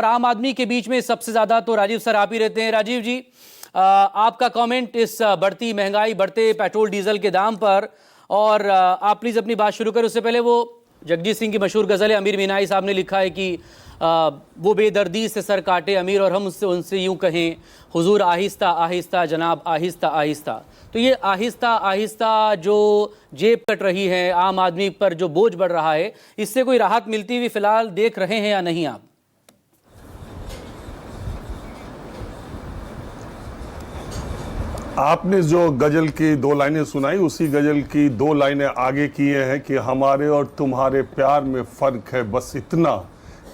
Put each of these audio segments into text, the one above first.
और आम आदमी के बीच में सबसे ज्यादा तो राजीव सर आप ही रहते हैं। राजीव जी, आपका कमेंट इस बढ़ती महंगाई, बढ़ते पेट्रोल डीजल के दाम पर, और आप प्लीज अपनी बात शुरू करें। उससे पहले वो जगजीत सिंह की मशहूर गजल है, अमीर मीनाई साहब ने लिखा है कि वो बेदर्दी से सर काटे अमीर और हम उनसे यूं कहें हुजूर आहिस्ता आहिस्ता जनाब आहिस्ता आहिस्ता। तो ये आहिस्ता आहिस्ता जो जेब कट रही है, आम आदमी पर जो बोझ बढ़ रहा है, इससे कोई राहत मिलती हुई फिलहाल देख रहे हैं या नहीं आप? आपने जो गजल की दो लाइनें सुनाई, उसी गजल की दो लाइनें आगे किए हैं कि हमारे और तुम्हारे प्यार में फर्क है बस इतना,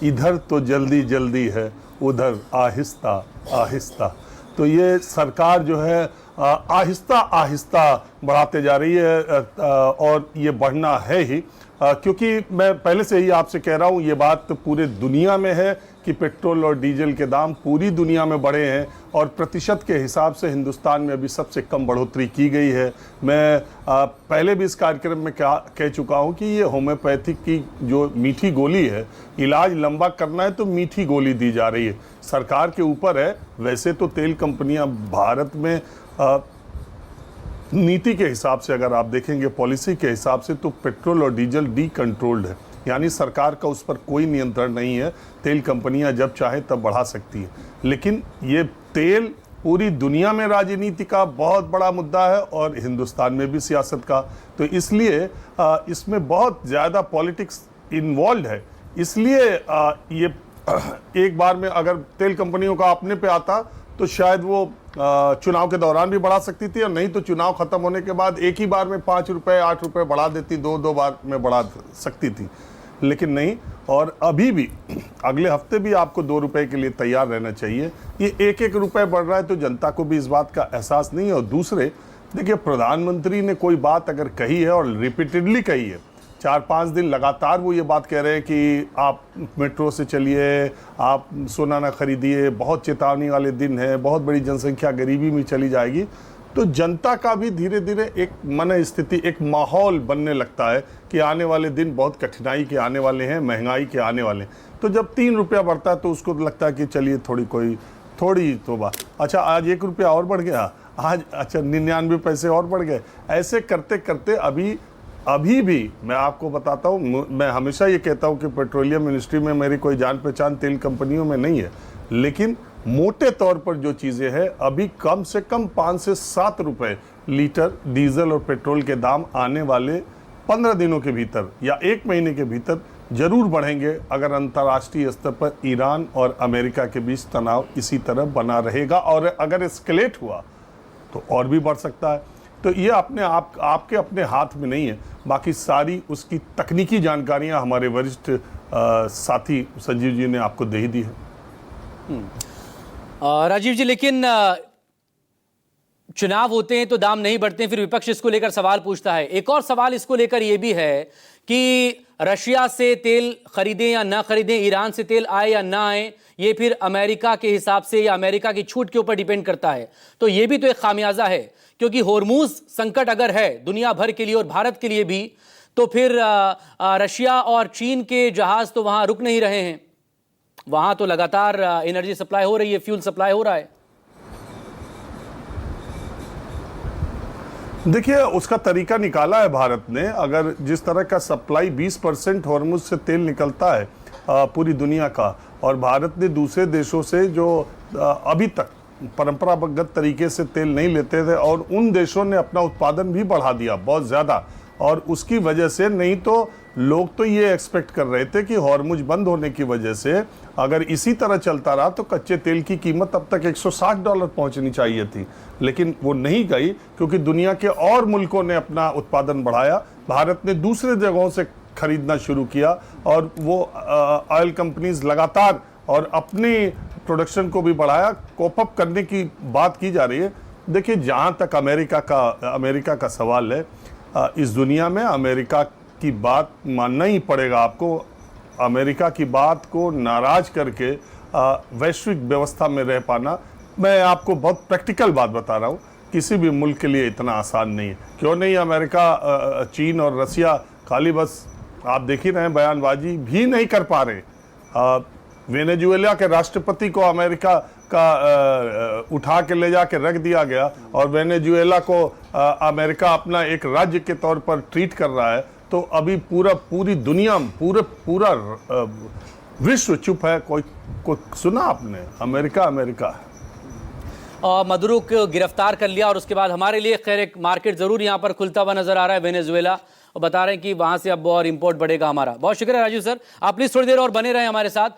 इधर तो जल्दी जल्दी है उधर आहिस्ता आहिस्ता। तो ये सरकार जो है आहिस्ता आहिस्ता बढ़ाते जा रही है, और ये बढ़ना है ही, क्योंकि मैं पहले से ही आपसे कह रहा हूँ, ये बात तो पूरे दुनिया में है कि पेट्रोल और डीजल के दाम पूरी दुनिया में बढ़े हैं, और प्रतिशत के हिसाब से हिंदुस्तान में अभी सबसे कम बढ़ोतरी की गई है। मैं पहले भी इस कार्यक्रम में कह चुका हूँ कि ये होम्योपैथिक की जो मीठी गोली है, इलाज लंबा करना है तो मीठी गोली दी जा रही है, सरकार के ऊपर है। वैसे तो तेल कंपनियां भारत में नीति के हिसाब से अगर आप देखेंगे, पॉलिसी के हिसाब से, तो पेट्रोल और डीजल डी कंट्रोल्ड है, यानी सरकार का उस पर कोई नियंत्रण नहीं है। तेल कंपनियां जब चाहे तब बढ़ा सकती है, लेकिन ये तेल पूरी दुनिया में राजनीति का बहुत बड़ा मुद्दा है और हिंदुस्तान में भी सियासत का। तो इसलिए इसमें बहुत ज़्यादा पॉलिटिक्स इन्वॉल्व है। इसलिए ये एक बार में अगर तेल कंपनियों का अपने पे आता तो शायद वो चुनाव के दौरान भी बढ़ा सकती थी, और नहीं तो चुनाव खत्म होने के बाद एक ही बार में 5 रुपए 8 रुपए बढ़ा देती, दो बार में बढ़ा सकती थी, लेकिन नहीं। और अभी भी अगले हफ्ते भी आपको 2 रुपए के लिए तैयार रहना चाहिए। ये एक एक रुपए बढ़ रहा है तो जनता को भी इस बात का एहसास नहीं है। और दूसरे, देखिए, प्रधानमंत्री ने कोई बात अगर कही है और रिपीटेडली कही है, 4-5 दिन लगातार वो ये बात कह रहे हैं कि आप मेट्रो से चलिए, आप सोना ना खरीदिए, बहुत चेतावनी वाले दिन है, बहुत बड़ी जनसंख्या गरीबी में चली जाएगी, तो जनता का भी धीरे धीरे एक मन स्थिति, एक माहौल बनने लगता है कि आने वाले दिन बहुत कठिनाई के आने वाले हैं, महंगाई के आने वाले हैं। तो जब 3 रुपया बढ़ता है तो उसको लगता है कि चलिए थोड़ी तो बात, अच्छा आज 1 रुपया और बढ़ गया, आज अच्छा 99 पैसे और बढ़ गए। ऐसे करते करते अभी भी मैं आपको बताता हूँ, मैं हमेशा ये कहता हूँ कि पेट्रोलियम मिनिस्ट्री में मेरी कोई जान पहचान तेल कंपनियों में नहीं है, लेकिन मोटे तौर पर जो चीज़ें हैं, अभी कम से कम 5 से 7 रुपए लीटर डीजल और पेट्रोल के दाम आने वाले 15 दिनों के भीतर या 1 महीने के भीतर जरूर बढ़ेंगे, अगर अंतर्राष्ट्रीय स्तर पर ईरान और अमेरिका के बीच तनाव इसी तरह बना रहेगा, और अगर एस्केलेट हुआ तो और भी बढ़ सकता है। तो ये आपके अपने हाथ में नहीं है। बाकी सारी उसकी तकनीकी जानकारियां हमारे वरिष्ठ साथी संजीव जी ने आपको दे ही दी है। राजीव जी, लेकिन चुनाव होते हैं तो दाम नहीं बढ़ते हैं, फिर विपक्ष इसको लेकर सवाल पूछता है। एक और सवाल इसको लेकर यह भी है कि रशिया से तेल खरीदें या ना खरीदें, ईरान से तेल आए या ना आए, ये फिर अमेरिका के हिसाब से या अमेरिका की छूट के ऊपर डिपेंड करता है। तो ये भी तो एक खामियाजा है, क्योंकि होर्मुज संकट अगर है दुनिया भर के लिए और भारत के लिए भी, तो फिर रशिया और चीन के जहाज तो वहां रुक नहीं रहे हैं, वहां तो लगातार एनर्जी सप्लाई हो रही है, फ्यूल सप्लाई हो रहा है। देखिए, उसका तरीका निकाला है भारत ने। अगर जिस तरह का सप्लाई 20% हॉर्मुज से तेल निकलता है पूरी दुनिया का, और भारत ने दूसरे देशों से जो अभी तक परंपरागत तरीके से तेल नहीं लेते थे, और उन देशों ने अपना उत्पादन भी बढ़ा दिया बहुत ज़्यादा, और उसकी वजह से, नहीं तो लोग तो ये एक्सपेक्ट कर रहे थे कि हॉर्मुज बंद होने की वजह से अगर इसी तरह चलता रहा तो कच्चे तेल की कीमत अब तक $160 पहुंचनी चाहिए थी, लेकिन वो नहीं गई, क्योंकि दुनिया के और मुल्कों ने अपना उत्पादन बढ़ाया। भारत ने दूसरे जगहों से खरीदना शुरू किया, और वो ऑयल कंपनीज लगातार और अपनी प्रोडक्शन को भी बढ़ाया। कोप अप करने की बात की जा रही है। देखिए, जहाँ तक अमेरिका का सवाल है, इस दुनिया में अमेरिका की बात मानना ही पड़ेगा आपको। अमेरिका की बात को नाराज करके वैश्विक व्यवस्था में रह पाना, मैं आपको बहुत प्रैक्टिकल बात बता रहा हूँ, किसी भी मुल्क के लिए इतना आसान नहीं है। क्यों नहीं, अमेरिका, चीन और रसिया खाली बस आप देख ही रहे हैं, बयानबाजी भी नहीं कर पा रहे। वेनेजुएला के राष्ट्रपति को अमेरिका का उठा के ले जाके रख दिया गया और वेनेजुएला को अमेरिका अपना एक राज्य के तौर पर ट्रीट कर रहा है, तो अभी पूरी दुनिया पूरा विश्व चुप है। कोई सुना आपने? अमेरिका और मदुरो को गिरफ्तार कर लिया और उसके बाद हमारे लिए खैर एक मार्केट जरूर यहाँ पर खुलता हुआ नजर आ रहा है वेनेजुएला, और बता रहे हैं कि वहां से अब और इंपोर्ट बढ़ेगा हमारा। बहुत शुक्रिया राजीव सर, आप प्लीज थोड़ी देर और बने रहें हमारे साथ।